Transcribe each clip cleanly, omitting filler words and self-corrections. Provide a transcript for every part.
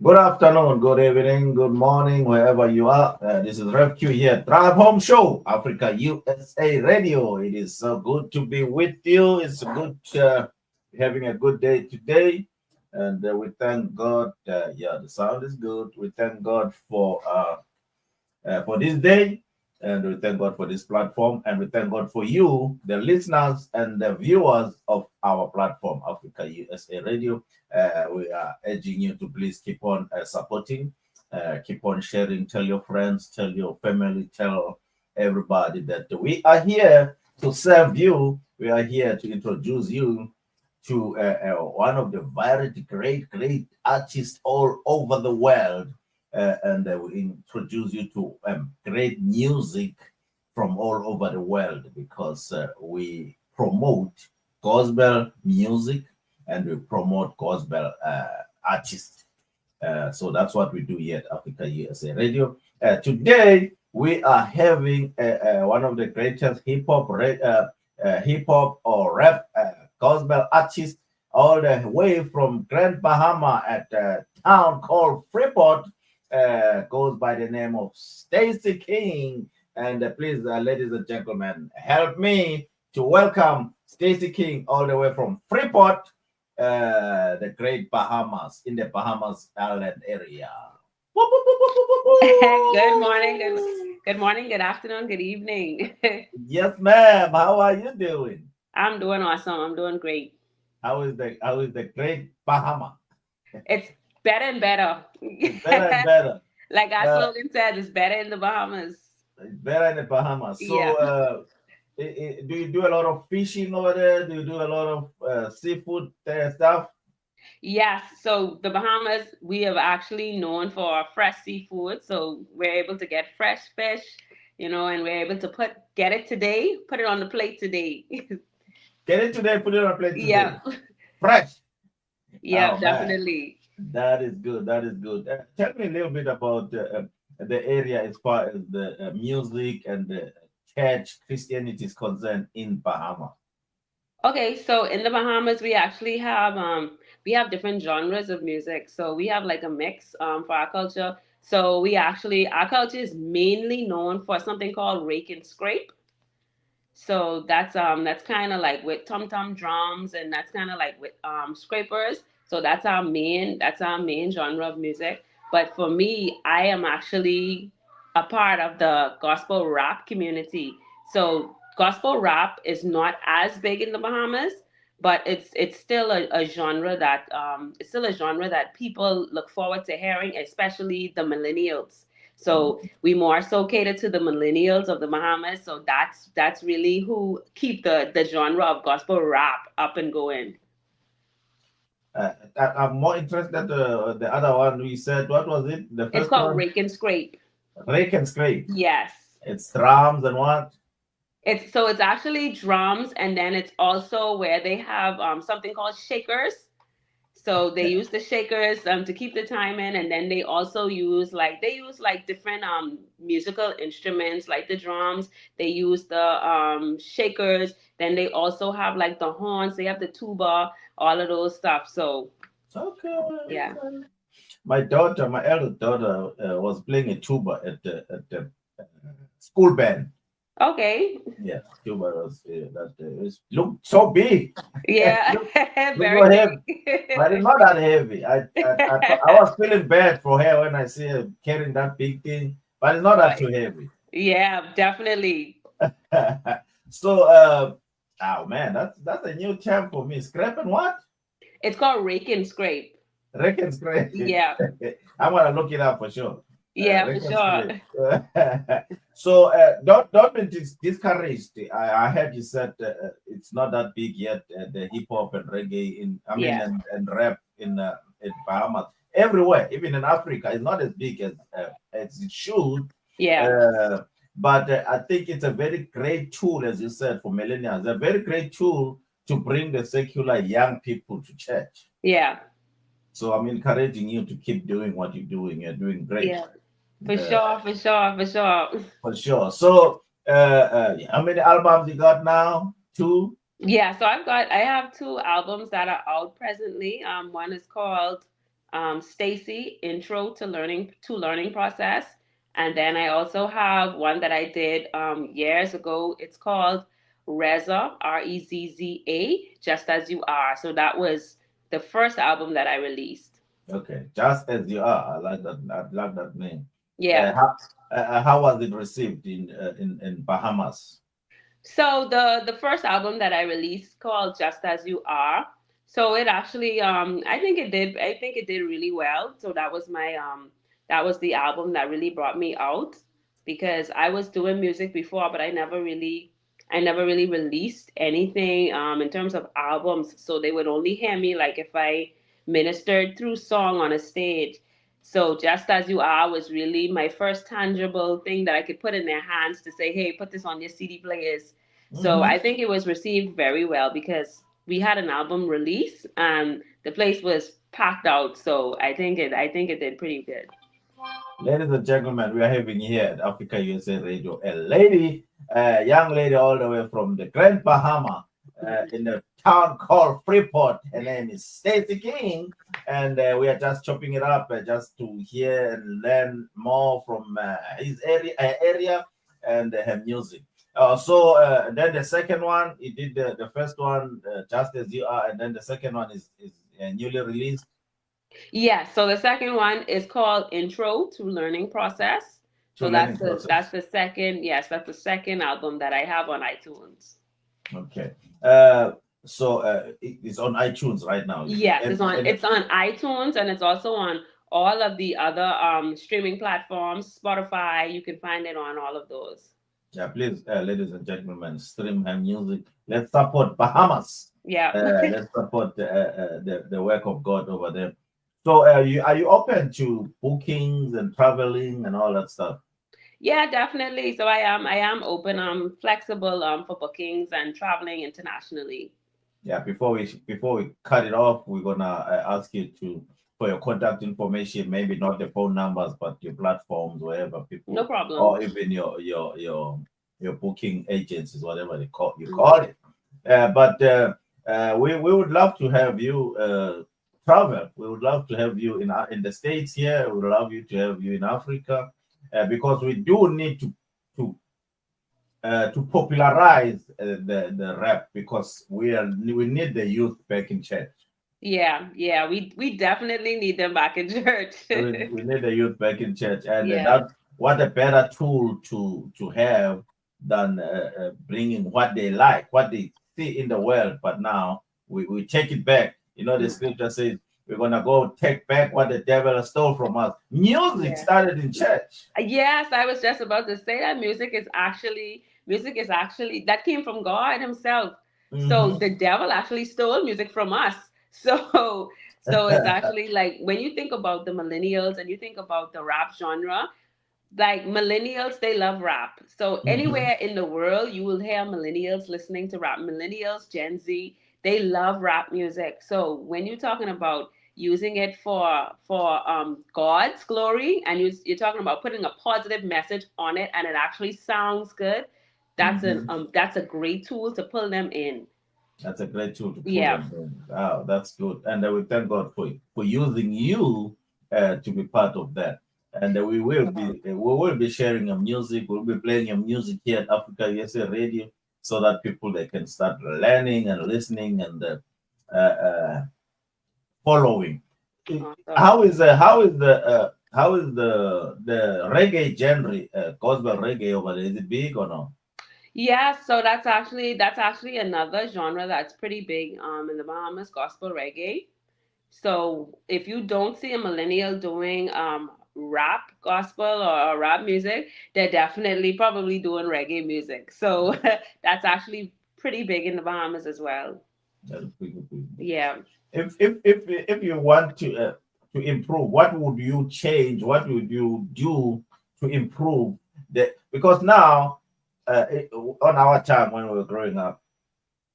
Good afternoon, good evening, good morning, wherever you are. This is Rev Q here, Drive Home Show, Africa USA Radio. It is so good to be with you. It's good having a good day today. And we thank God. Yeah, the sound is good. We thank God for this day. And we thank God for this platform. And we thank God for you, the listeners and the viewers of our platform, Africa USA Radio. We are urging you to please keep on supporting, keep on sharing, tell your friends, tell your family, tell everybody that we are here to serve you. We are here to introduce you to one of the very great artists all over the world, and we introduce you to great music from all over the world because we promote gospel music and we promote gospel artists. So that's what we do here at Africa USA Radio. Today we are having one of the greatest hip hop or rap gospel artists all the way from Grand Bahama at a town called Freeport. Goes by the name of Stacy King. And please, ladies and gentlemen, help me to welcome Stacy King all the way from Freeport, the great Bahamas, in the Bahamas Island area. Good morning, good morning, good afternoon, good evening. Yes, ma'am. How are you doing? I'm doing awesome. I'm doing great. How is the great Bahama? It's better and better. It's better and better. Like our Uh, slogan says, it's better in the Bahamas. it's better in the Bahamas. Yeah. So, do you do a lot of fishing over there? Do you do a lot of seafood stuff? Yes. So the Bahamas, we are actually known for our fresh seafood. So we're able to get fresh fish, and we're able to get it today, put it on the plate today. Get it today, put it on a plate today. Yeah. Fresh. Yeah, Oh man, definitely. that is good. That is good. Tell me a little bit about the area as far as the music and the church Christianity is concerned in Bahama. Okay, so in the Bahamas, we have different genres of music. So we have like a mix for our culture. So our culture is mainly known for something called rake and scrape. So that's kind of like with tom tom drums, and that's kind of like with scrapers. So that's our main genre of music. But for me, I am actually a part of the gospel rap community. So gospel rap is not as big in the Bahamas, but it's still a genre that people look forward to hearing, especially the millennials. So we more so cater to the millennials of the Bahamas. So that's really who keep the genre of gospel rap up and going. I'm more interested the other one we said. What was it? The It's first called one, rake and scrape. rake and scrape. Yes. It's drums and what? It's actually drums, and then it's also where they have something called shakers. So they use the shakers to keep the time in, and then they also use different musical instruments like the drums. They use the shakers. Then they also have like the horns. They have the tuba, all of those stuff. So Okay, yeah. okay. My daughter, my eldest daughter, was playing a tuba at the school band. Okay. Yes, tuba was it looked so big. Yeah. look, look Very so heavy, but it's big. not that heavy. I was feeling bad for her when I see her carrying that big thing, but it's not that But too heavy. yeah, definitely. So, oh man, that's a new term for me. Scrap and what? It's called rake and scrape. Reckon scrape. Yeah. I'm gonna look it up for sure. Yeah, for Reckon sure. scrape. So don't be discouraged. I heard you said it's not that big yet. The hip hop and reggae Yeah. and rap in Bahamas everywhere, even in Africa, it's not as big as it should. Yeah. Uh, but I think it's a very great tool, as you said, for millennials. A very great tool to bring the secular young people to church. Yeah. So I'm encouraging you to keep doing what you're doing. You're doing great, Yeah. For uh, sure, for sure, for sure. for sure. So, how many albums you got now? Two. Yeah, so I have two albums that are out presently. One is called Stacy Intro to Learning Process, and then I also have one that I did years ago. It's called Reza Rezza, Just As You Are. So that was the first album that I released. Okay, just as you are. I like that. I like that name. Yeah. How how was it received in Bahamas? So the first album that I released called Just As You Are. So it actually I think it did really well. So that was the album that really brought me out because I was doing music before, but I never really released anything in terms of albums. So they would only hear me like if I ministered through song on a stage. So Just As You Are was really my first tangible thing that I could put in their hands to say, hey, put this on your CD players. So Hmm. I think it was received very well because we had an album release and the place was packed out. So I think it did pretty good. Ladies and gentlemen, we are having here at Africa USA Radio a lady, a young lady all the way from the Grand Bahama in the town called Freeport. Her name is Stacy King, and we are just chopping it up just to hear and learn more from his area and her music. Then the second one, he did the first one, Just As You Are, and then the second one is newly released Yeah, so the second one is called Intro to Learning Process. to So learning that's process. the second, yes, that's the second album that I have on iTunes. Okay. So it's on iTunes right now. Yes, And, and it's on iTunes and it's also on all of the other streaming platforms, Spotify, you can find it on all of those. yeah, please, ladies and gentlemen, stream her music. Let's support Bahamas. Yeah. Let's support the work of God over there. So, are you open to bookings and traveling and all that stuff? Yeah, definitely. So I am open, flexible for bookings and traveling internationally. Yeah. Before we cut it off, we're gonna ask you to for your contact information. Maybe not the phone numbers, but your platforms, wherever No people, problem. or even your booking agencies, whatever they call you Mhm. call it. But we would love to have you travel. We would love to have you in the states here. We would love you to have you in Africa because we do need to to popularize the rap because we need the youth back in church. Yeah, yeah, we definitely need them back in church. We need the youth back in church, and Yeah. that what a better tool to have than bringing what they like, what they see in the world. But now we take it back. You know, the Mm, scripture says we're gonna go take back what the devil stole from us. Music yeah. started in church. Yes, I was just about to say that music is actually that came from God Himself. So Hmm. the devil actually stole music from us. So it's actually like when you think about the millennials and you think about the rap genre, like millennials, they love rap. So Hmm. anywhere in the world you will hear millennials listening to rap. Millennials, Gen Z, they love rap music. So when you're talking about using it for God's glory and you're talking about putting a positive message on it and it actually sounds good, Hmm. that's a great tool to pull them in. That's a great tool to pull Yeah. them in. Wow, that's good. And we thank God for using you to be part of that. And we will be sharing your music. We'll be playing your music here at Africa USA Radio, so that people they can start learning and listening and following. Awesome. How is the reggae genre, gospel reggae over there? Is it big or no? Yeah, so that's actually another genre that's pretty big in the Bahamas, gospel reggae. So if you don't see a millennial doing rap gospel or rap music, they're definitely probably doing reggae music. So that's actually pretty big in the Bahamas as well. That's big. Yeah. If you want to improve, what would you change? What would you do to improve the? Because now, on our time when we were growing up,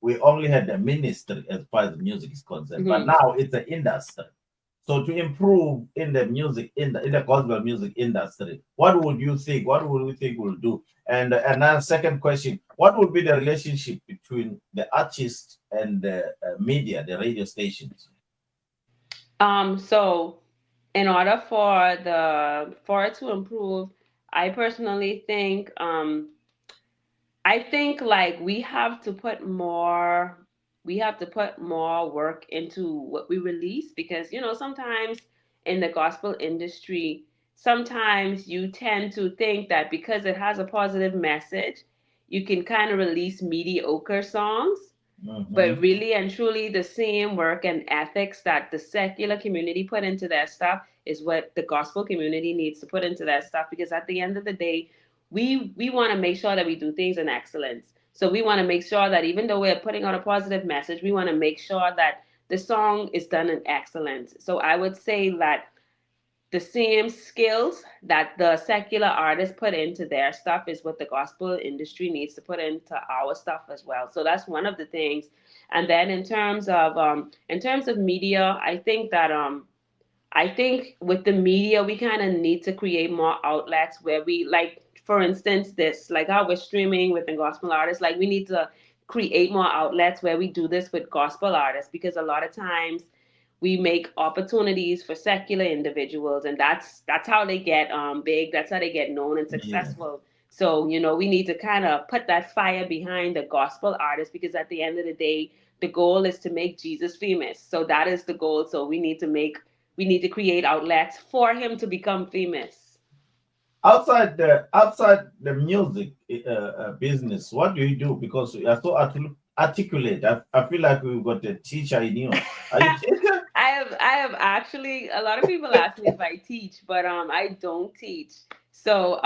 we only had the ministry as far as music is concerned. But Hmm. now it's an industry. So to improve in the music in the gospel music industry, what would you think? What would you think we'll do? And another second question: what would be the relationship between the artist and the media, the radio stations? So in order for it to improve, I personally think like we have to put more work into what we release, because sometimes in the gospel industry, sometimes you tend to think that because it has a positive message, you can kind of release mediocre songs. But Mm-hmm. really and truly, the same work and ethics that the secular community put into their stuff is what the gospel community needs to put into their stuff. Because at the end of the day, we want to make sure that we do things in excellence. So we want to make sure that even though we're putting out a positive message, we want to make sure that the song is done in excellence. So I would say that the same skills that the secular artists put into their stuff is what the gospel industry needs to put into our stuff as well. So that's one of the things. And then in terms of media, I think with the media, we kind of need to create more outlets where we, like, for instance, this, like how we're streaming with the gospel artists, like we need to create more outlets where we do this with gospel artists, because a lot of times we make opportunities for secular individuals, and that's how they get big, that's how they get known and Yeah. successful. So we need to kind of put that fire behind the gospel artists, because at the end of the day, the goal is to make Jesus famous. So that is the goal. So we need to create outlets for him to become famous. Outside the music business, what do you do? Because you are so articulate. I feel like we've got a teacher in you. Are you teacher? I have actually, a lot of people ask me if I teach, but I don't teach. So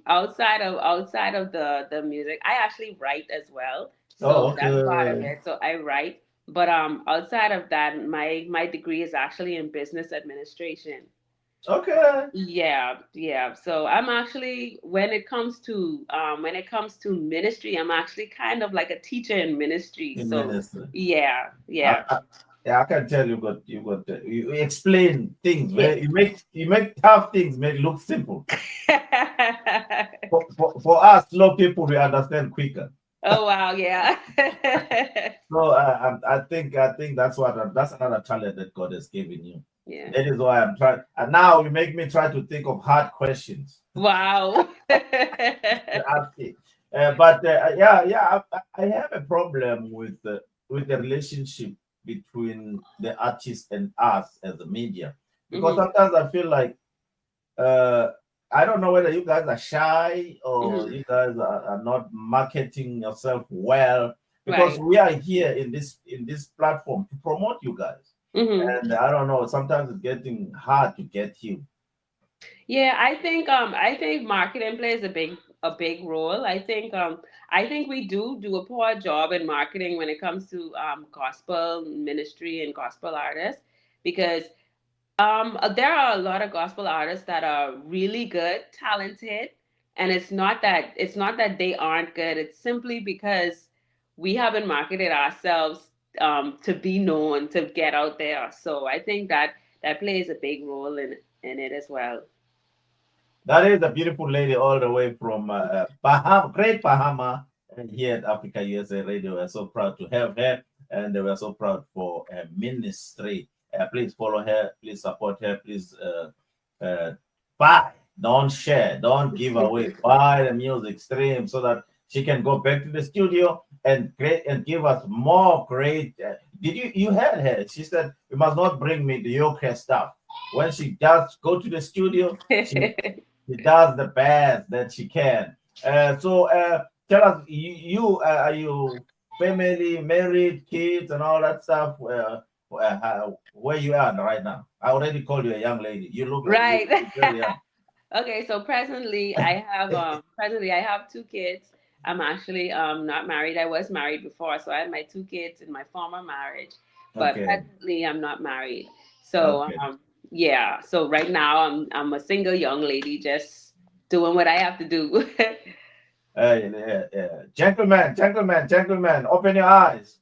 outside of the music, I actually write as well. Oh, So that's part of okay. it. So I write, but outside of that, my degree is actually in business administration. Okay. Yeah, yeah. So I'm actually, when it comes to ministry, I'm actually kind of like a teacher in ministry. In So ministry. yeah, I, yeah. I, yeah, I can tell you explain things. Yeah. You make tough things make look simple. For us slow people, we understand quicker. Oh wow, yeah. So I think that's another talent that God has given you. Yeah. That is why I'm trying. And now you make me try to think of hard questions Wow. to ask it. But I have a problem with the relationship between the artist and us as the media, because Hmm. sometimes I feel like uh, I don't know whether you guys are shy or Hmm. you guys are not marketing yourself well, because Right. we are here in this platform to promote you guys. Hmm. And I don't know, sometimes it's getting hard to get you. Yeah, I think marketing plays a big role. I think we do a poor job in marketing when it comes to gospel ministry and gospel artists, because there are a lot of gospel artists that are really good, talented, and it's not that they aren't good. It's simply because we haven't marketed ourselves to be known, to get out there. So I think that plays a big role in it as well. That is a beautiful lady all the way from Bahama, Great Bahama, and here at Africa USA Radio. We're so proud to have her, and we're so proud for her ministry. Please follow her, please support her, please uh, buy, don't share, don't give away, buy the music stream so that she can go back to the studio and create and give us more great. Did you heard her? She said, "You must not bring me the yoke stuff." When she does go to the studio, she does the best that she can. So tell us, are you family, married, kids, and all that stuff? Where you are right now? I already called you a young lady. You look like Right. you're very young. Okay, so presently I have two kids. I'm actually not married. I was married before, so I had my two kids in my former marriage, but Okay, presently I'm not married. So okay. yeah, so right now I'm a single young lady, just doing what I have to do. Gentlemen, gentlemen, gentlemen, open your eyes.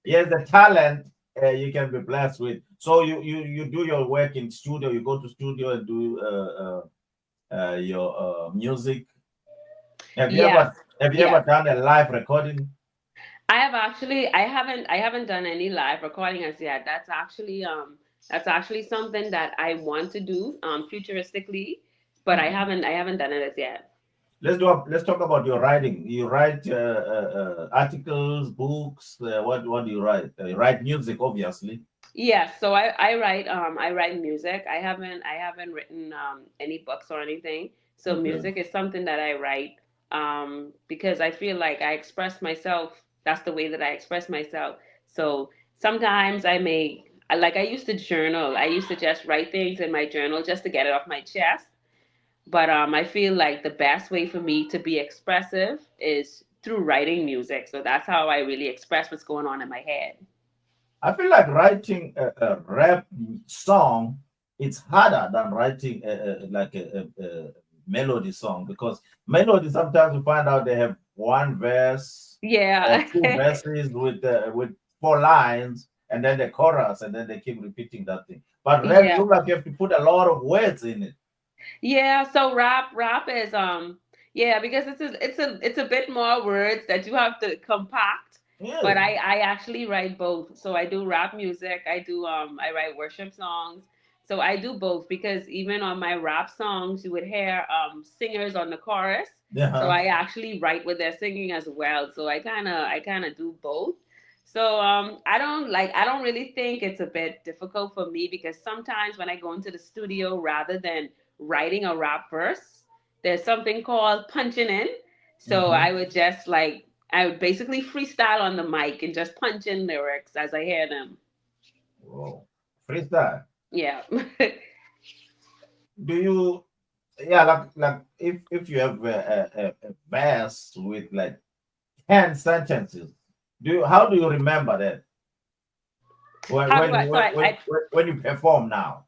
Yes, the talent you can be blessed with. So you do your work in studio. You go to studio and do your music. Have you Yeah, ever have you yeah. ever done a live recording? I haven't done any live recording as yet. That's actually That's actually something that I want to do futuristically, but Mhm. I haven't done it as yet. Let's talk about your writing. You write articles, books. What do you write? You write music, obviously. Yes, so I write music. I haven't written any books or anything. So Okay. music is something that I write because I feel like I express myself. That's the way that I express myself. So sometimes I used to journal. I used to just write things in my journal just to get it off my chest. But I feel like the best way for me to be expressive is through writing music. So that's how I really express what's going on in my head. I feel like writing a rap song it's harder than writing a melody song because melody sometimes you find out they have one verse or Yeah. two verses with four lines and then the chorus and then they keep repeating that thing. But rap, Yeah. you like you have to put a lot of words in it. Yeah, so rap is yeah, because it's a bit more words that you have to compact. But Yeah. I actually write both. So I do rap music, I write worship songs. So I do both because even on my rap songs you would hear singers on the chorus. So Yeah. I actually write with their singing as well. So I kind of do both. So I don't really think it's a bit difficult for me because sometimes when I go into the studio rather than writing a rap verse. There's something called punching in. So Hmm. I would basically freestyle on the mic and just punch in lyrics as I hear them. Whoa. Freestyle. Yeah. Do you yeah like if you have a verse with like 10 sentences how do you remember that when How do when I so when when, when you perform now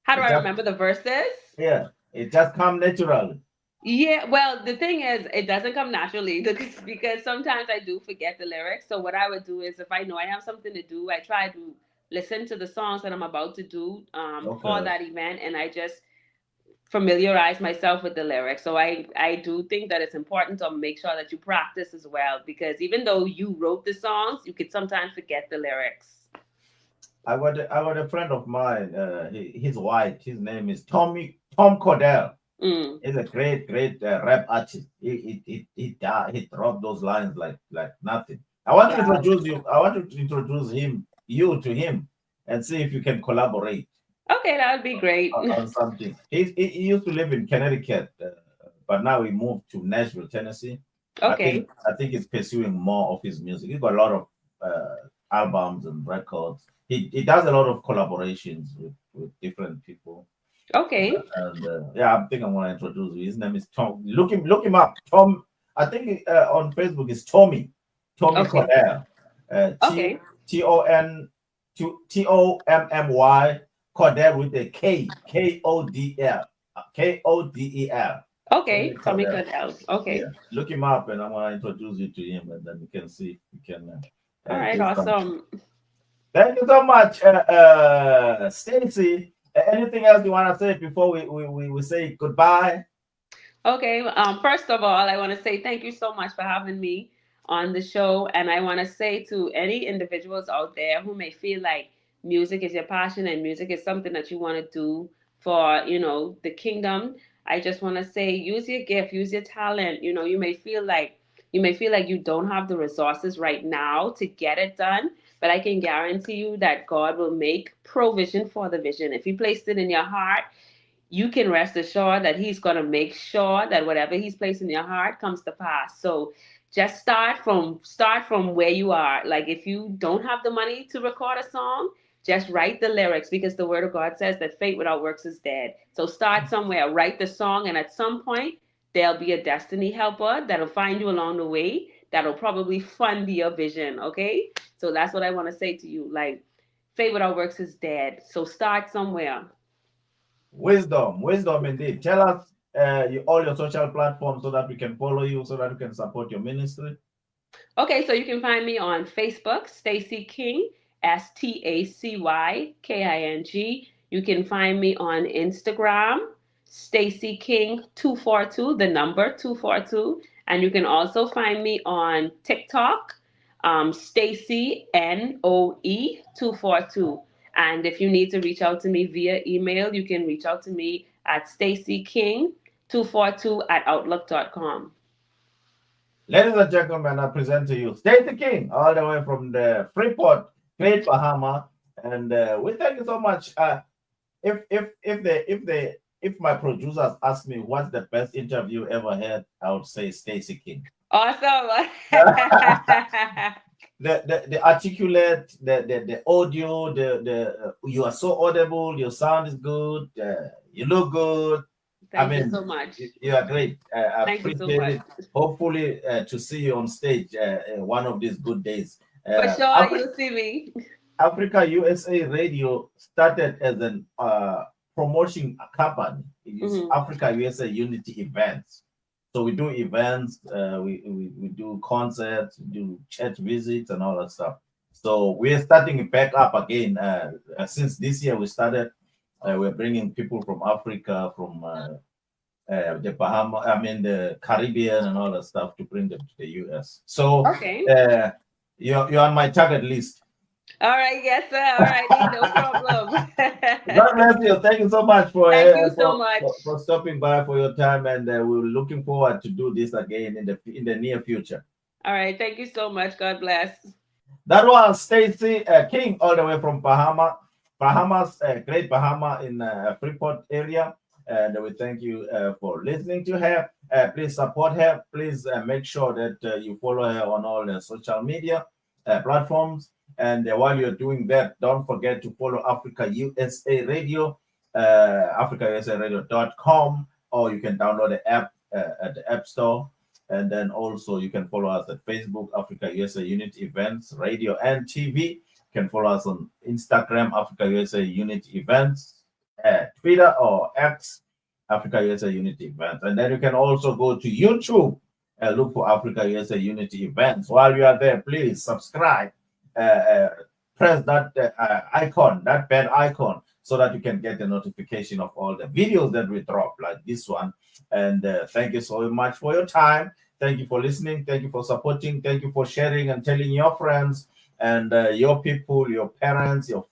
how do it I just remember the verses? yeah it just come naturally. Yeah, well, the thing is, it doesn't come naturally because sometimes I do forget the lyrics. So what I would do is, if I know I have something to do, I try to listen to the songs that I'm about to do for Okay, that event, and I just familiarize myself with the lyrics. So I do think that it's important to make sure that you practice as well because even though you wrote the songs, you could sometimes forget the lyrics. I got a friend of mine he's white, his name is Tom Cordell. Mm. He's a great rap artist. He dropped those lines like nothing. Wow. I want to introduce you to him and see if you can collaborate Okay, that would be great. on something. He used to live in Connecticut, but now he moved to Nashville, Tennessee. Okay. I think he's pursuing more of his music. He's got a lot of albums and records. He does a lot of collaborations with different people. Okay. And yeah, I think I want to introduce you. His name is Tom. Look him up. Tom. I think on Facebook is Tommy Okay. Cordell. Okay. Tommy Cordell with a Kodel. Tommy Okay. Tommy Cordell. Goodell. Yeah, Okay. look him up, and I want to introduce you to him, and then you can see if you can All right. do something. Awesome. Thank you so much, Stacy. Anything else you want to say before we say goodbye? Okay. First of all, I want to say thank you so much for having me on the show. And I want to say to any individuals out there who may feel like music is your passion and music is something that you want to do for, the kingdom. I just want to say use your gift, use your talent. You may feel like you don't have the resources right now to get it done, but I can guarantee you that God will make provision for the vision. If He placed it in your heart, you can rest assured that he's going to make sure that whatever he's placed in your heart comes to pass. So just start from where you are. Like if you don't have the money to record a song, just write the lyrics because the word of God says that faith without works is dead. So start somewhere, write the song, and at some point there'll be a destiny helper that'll find you along the way that'll probably fund your vision. Okay, so that's what I want to say to you. Like faith without works is dead. So start somewhere. Wisdom indeed. Tell us all your social platforms so that we can follow you, so that we can support your ministry. Okay, so you can find me on Facebook, Stacy King, STACYKING. You can find me on Instagram, Stacy King 242, the number 242. And you can also find me on TikTok, Stacy NOE 242. And if you need to reach out to me via email, you can reach out to me at Stacy King 242 at outlook.com. Ladies and gentlemen, I present to you Stacy King, all the way from the Freeport, Great Bahama, and we thank you so much. If my producers ask me what's the best interview ever had, I would say Stacy King. Awesome. The articulate, the audio, the you are so audible, your sound is good, you look good. I Thank you mean, so much. you are great. I Thank you so appreciate much. it. Hopefully, to see you on stage one of these good days. For sure, Africa, you'll see me. Africa USA Radio started as an promotion company. It is Mhm. Africa USA Unity Events. So we do events, we do concerts, we do church visits, and all that stuff. So we're starting it back up again. Since this year we started, we're bringing people from Africa, from the Bahamas, I mean the Caribbean and all that stuff to bring them to the US. So Okay. you're on my target list. All right. Yes, sir. All righty. No problem. God bless you. Thank you so much Thank you so much. for stopping by for your time, and we're looking forward to do this again in the near future. All right. Thank you so much. God bless. That was Stacy King, all the way from Bahamas, Great Bahama in Freeport area. And we thank you for listening to her. Please support her. Please make sure that you follow her on all the social media platforms. And while you're doing that, don't forget to follow Africa USA Radio, africausa.radio.com, or you can download the app at the App Store. And then also you can follow us at Facebook, Africa USA Unity Events, Radio and TV. You can follow us on Instagram, Africa USA Unity Events, Twitter or X, Africa USA Unity Events. And then you can also go to YouTube and look for Africa USA Unity Events. While you are there, please subscribe, press that icon, that bell icon, so that you can get the notification of all the videos that we drop, like this one. And thank you so much for your time. Thank you for listening. Thank you for supporting. Thank you for sharing and telling your friends and your people, your parents, your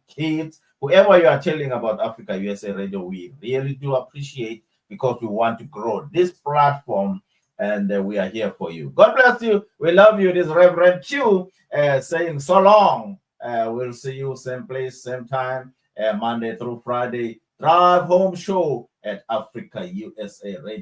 kids, whoever you are telling about Africa USA Radio. We really do appreciate, because we want to grow this platform, and we are here for you. God bless you. We love you. This is Reverend Q saying so long. We'll see you same place, same time, Monday through Friday. Drive Home Show at Africa USA Radio.